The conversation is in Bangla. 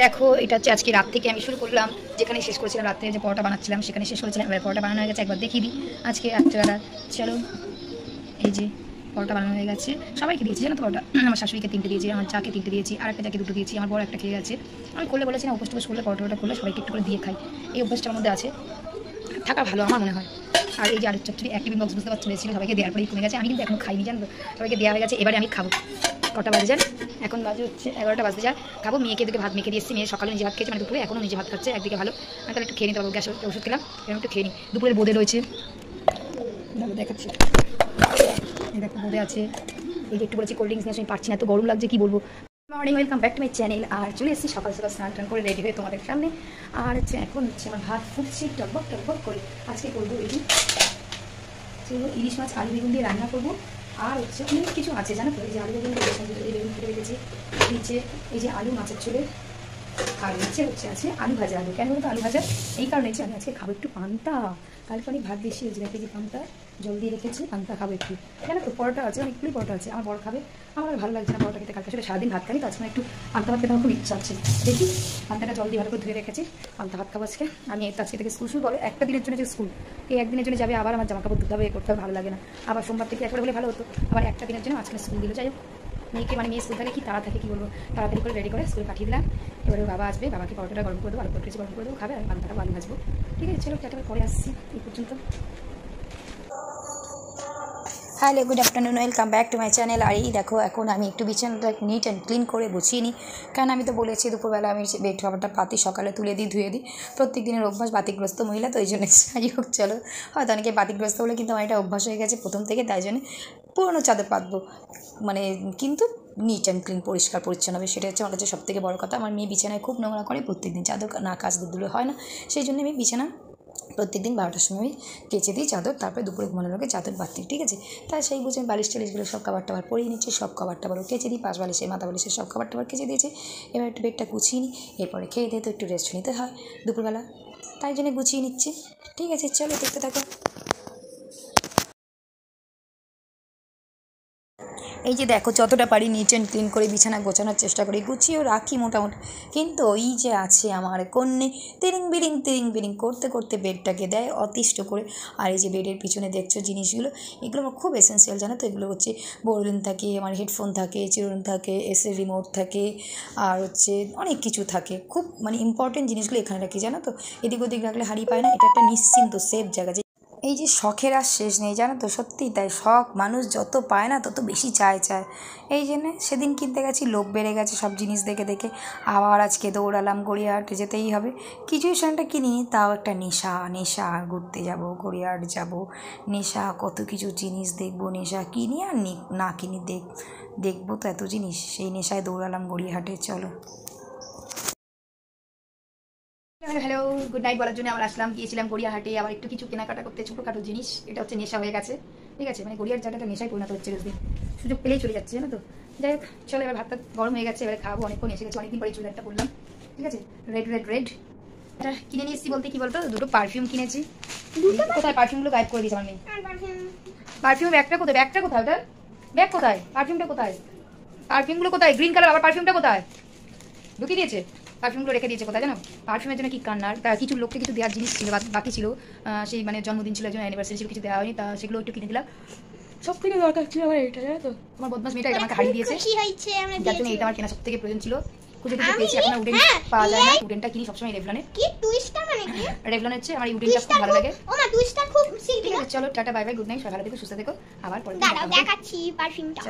দেখো এটা হচ্ছে আজকে রাত থেকে আমি শুরু করলাম, যেখানে শেষ করেছিলাম রাত্রে যে পরোটা বানাচ্ছিলাম সেখানে শেষ করেছিলাম। এবার পরোটা বানানো হয়ে গেছে, একবার দেখিয়ে দিই আজকে রাত্রেবেলা। চলো, এই যে পরোটা বানানো হয়ে গেছে, সবাইকে দিয়েছি জানো তো পরোটা। আমার শাশুড়িকে 3টে দিয়েছি, আমার চাকে 3টে দিয়েছি, আর একটা চাকে 2টো দিয়েছি, আমার বড় একটা খেয়ে গেছে। আমি করলে বলেছি না, উপোস টুপোস করলে পরোটা করলে সবাইকে একটু করে দিয়ে খাই, এই অভ্যাসটার মধ্যে আছে, থাকা ভালো আমার মনে হয়। আর এই যে আলুর চচ্চড়ি এক টিফিন বক্স বুঝতে পারছি ছিল, সবাইকে দেওয়ার পরেই কমে গেছে, আমি কিন্তু এখনো খাইনি জানো তো, সবাইকে দেওয়া হয়ে গেছে। এবারে আমি খাবো, কটা বাজে যান, এখন বাজে হচ্ছে 11টা বাজতে যায়। খাবো, মেয়েকে দিকে ভাত মেখে দিয়েছি, মেয়ে সকালে নিজে ভাত খেয়েছে, মানে দুপুরে এখনও নিজে ভাত খাচ্ছে, একদিকে ভালো। আমি তাহলে একটু খেয়ে নিতে পারবো, গ্যাস ওষুধ খেলাম, এরকম একটু খেয়ে নিই। দুপুরের বোঁদে রয়েছে, দেখাচ্ছি, এই দেখো বোঁদে আছে। এই যে একটু বলেছি কোল্ড ড্রিঙ্কস নিয়ে, আমি পারছি না, এত গরম লাগছে কি বলবো। Morning, welcome back to my channel. আর চলে এসেছি সকাল সকাল স্নান টান করে রেডি হয়ে তোমাদের সামনে। আর হচ্ছে এখন হচ্ছে আমার ভাত ফুটছে টকবক টকবক করে। আজকে করবো ইলিশ মাছ আলু বেগুন দিয়ে রান্না করবো। আর হচ্ছে অনেক কিছু আছে জানো তো, এই যে আলু বেগুন দিয়ে বেগুন কেটে রেখেছি, নিচে এই যে আলু মাছের ঝোলে, আর নিচে হচ্ছে আছে আলু ভাজা। আলু কেন বলতো আলু ভাজা, এই কারণে যে আমি আজকে খাবো একটু পান্তা। কালকে অনেক ভাত বেশি হয়েছে, দেখে যে পান্তা জল দিয়ে রেখেছি, পান্তা খাবো একটু। জানো তো পরোটা আছে, অনেকগুলোই পরোটা আছে, আমার বড় খাবে, আমার ভালো লাগছে না পরোটা খেতে। কালকে আসলে সারাদিন ভাত খাই তো, আজকে একটু পান্তা ভাত খেতে আমার খুব ইচ্ছা আছে। দেখি পান্তাটা জল দিয়ে ভালো করে ধুয়ে রেখেছি, পান্তা ভাত খাবো আজকে। আমি আজকে থেকে স্কুল শুরু বলো, একটা দিনের জন্য যে স্কুল, এই একদিনের জন্য যাবে, আবার আমার জামা কাপড় ধুতে হবে, এ করতে হবে, ভালো লাগে না। আবার সোমবার থেকে একবার হলে ভালো হতো, আবার একটা দিনের জন্য আজকে স্কুল দিল। যাই হোক, মেয়েকে মানে মেয়ে স্কুল থাকে কি তাড়া থাকে, কী বলবো, তাড়াতাড়ি করে রেডি করে স্কুলে পাঠিয়ে দিলাম। এবারে বাবা আসবে, বাবাকে পরোটাটা গরম করে দেবো, আলু তরকারি গরম করে দেবো, খাবে, আর পান্তাটা আলু ভাজবো। ঠিক আছে, চলো টাটা, পরে আসছি। এই পর্যন্ত। Hello, good afternoon, welcome back to my channel. আর এই দেখো এখন আমি একটু বিছানাটা নিট অ্যান্ড ক্লিন করে গুছিয়ে নিই, কারণ আমি তো বলেছি দুপুরবেলা আমি বেড খাবারটা পাতি সকালে তুলে দিই, ধুয়ে দিই, প্রত্যেক দিনের অভ্যাস, বাতিগ্রস্ত মহিলা তো ওই জন্য। যাই হোক চলো, হয়তো অনেকে বাতিগ্রস্ত বলে, কিন্তু আমার এটা অভ্যাস হয়ে গেছে প্রথম থেকে, তাই জন্য পুরোনো চাদর পাতবো, মানে কিন্তু নিট অ্যান্ড ক্লিন, পরিষ্কার পরিচ্ছন্ন হবে, সেটা হচ্ছে আমার কাছে সবথেকে বড় কথা। আমার মেয়ে বিছানায় খুব নোংরা করে, প্রত্যেকদিন চাদর না কাচতে দিলে হয় না, সেই জন্য আমি বিছানা প্রত্যেকদিন 12টার সময় আমি কেচে দিই চাদর, তারপরে দুপুরে ঘুমানোর আগে চাদর বাড়তি, ঠিক আছে। তাই সেই বুঝে আমি বালিশ টালিশগুলো সব কভার টাবার পরিয়ে নিচ্ছি, সব কভার টাবারও কেচে দিই, পাশ বালিশে মাথা বালিশে সব কভার টাবার কেচে দিয়েছি। এবার একটু বেডটা গুছিয়ে নিই, এরপরে খেয়ে দিয়ে তো একটু রেস্ট নিতে হয় দুপুরবেলা, তাই জন্য গুছিয়ে নিচ্ছি। ঠিক আছে, চলো দেখতে থাকো। এই যে দেখো, যতটা পারি নিট অ্যান্ড ক্লিন করে বিছানা গোছানোর চেষ্টা করি, গুছিয়েও রাখি মোটামুটি, কিন্তু ওই যে আছে আমার কন্যে, তিরিং বিরিং করতে করতে বেডটাকে দেয় অতিষ্ঠ করে। আর এই যে বেডের পিছনে দেখছো জিনিসগুলো, এগুলো আমার খুব এসেন্সিয়াল জানো তো। এগুলো হচ্ছে বোরলিন থাকে, আমার হেডফোন থাকে, চিরুন থাকে, এসের রিমোট থাকে, আর হচ্ছে অনেক কিছু থাকে, খুব মানে ইম্পর্টেন্ট জিনিসগুলো এখানে রাখি জানো তো। এদিক ওদিক রাখলে হারিয়ে পায় না, এটা একটা নিশ্চিন্ত সেফ জায়গা। এই যে শখের আর শেষ নেই জানো তো, সত্যি তাই। শখ মানুষ যত পায় না তত বেশি চায়। এই জন্যে সেদিন কিনতে গেছি, লোভ বেড়ে গেছে সব জিনিস দেখে দেখে, আবার আজকে দৌড়ালাম, গড়িয়াহাট যেতেই হবে। কিছুই সেখানটা কিনিনি, তাও একটা নেশা, ঘুরতে যাব, গড়িয়াহাট যাব, নেশা, কত কিছু জিনিস দেখবো, নেশা কিনি আর না কিনি দেখবো তো এত জিনিস, সেই নেশায় দৌড়ালাম গড়িয়াহাটে। চলো, হ্যালো, গুড নাইট বলার জন্য আবার আসলাম, গিয়েছিলাম গড়িয়াহাটে, আবার একটু কিছু কেনাকাটা করতে, ছোটোখাটো জিনিস। এটা হচ্ছে নেশা হয়ে গেছে, ঠিক আছে, মানে গড়িয়ার জায়গাটা নেশায় পরিণত হচ্ছে রোজদিন, সুযোগ পেলেই চলে যাচ্ছে জানো তো। যাই হোক চলো, এবার ভাতটা গরম হয়ে গেছে, এবার খাবো, অনেকক্ষণ এসে গেছে, অনেকদিন পরে চুল একটা করলাম, ঠিক আছে। রেড এটা কিনে নিয়ে এসেছি বলতে কি বলতো, দুটো পারফিউম কিনেছি। কোথায় পারফিউমগুলো গায়েব করে দিয়েছে আমার মেয়ে। পারফিউম ব্যাগটা কোথায়, ওটা ব্যাগ কোথায়, পারফিউমটা কোথায়, পারফিউমগুলো কোথায়, গ্রিন কালার, আবার পারফিউমটা কোথায় ঢুকিয়ে দিয়েছে, পারফিউমগুলো রেখে দিয়েছে কোথায় জানো। পারফিউমের জন্য কি কান্নার, তা কিছু লোককে কিছু দেওয়ার জিনিস ছিল, বাকি ছিল, সেই মানে জন্মদিন ছিল, অ্যানিভার্সারি ছিল, কিছু দেওয়া হয়নি, তা সেগুলো একটু কিনে দিলাম। সব থেকে দরকার ছিল আমার এটা জানো তো, আমার বদমাস মেয়েটা এটা আমাকে হারিয়ে দিয়েছে, যার জন্য এটা আমার কেনা সব থেকে প্রয়োজন ছিল। খুঁজে পেয়েছি, এখন উডেন পাওয়া যায় না, উডেনটা কিনি সবসময় রেভলনের। কি টুইস্টার মানে কি, রেভলন হচ্ছে আমার উডেনটা খুব ভালো লাগে। ও মা টুইস্টার খুব ঠিক আছে। চলো tata, bye bye, good night, সবাই ভালো থেকো, সুস্থ থেকো, আবার পরে দেখাচ্ছি পারফিউমটা।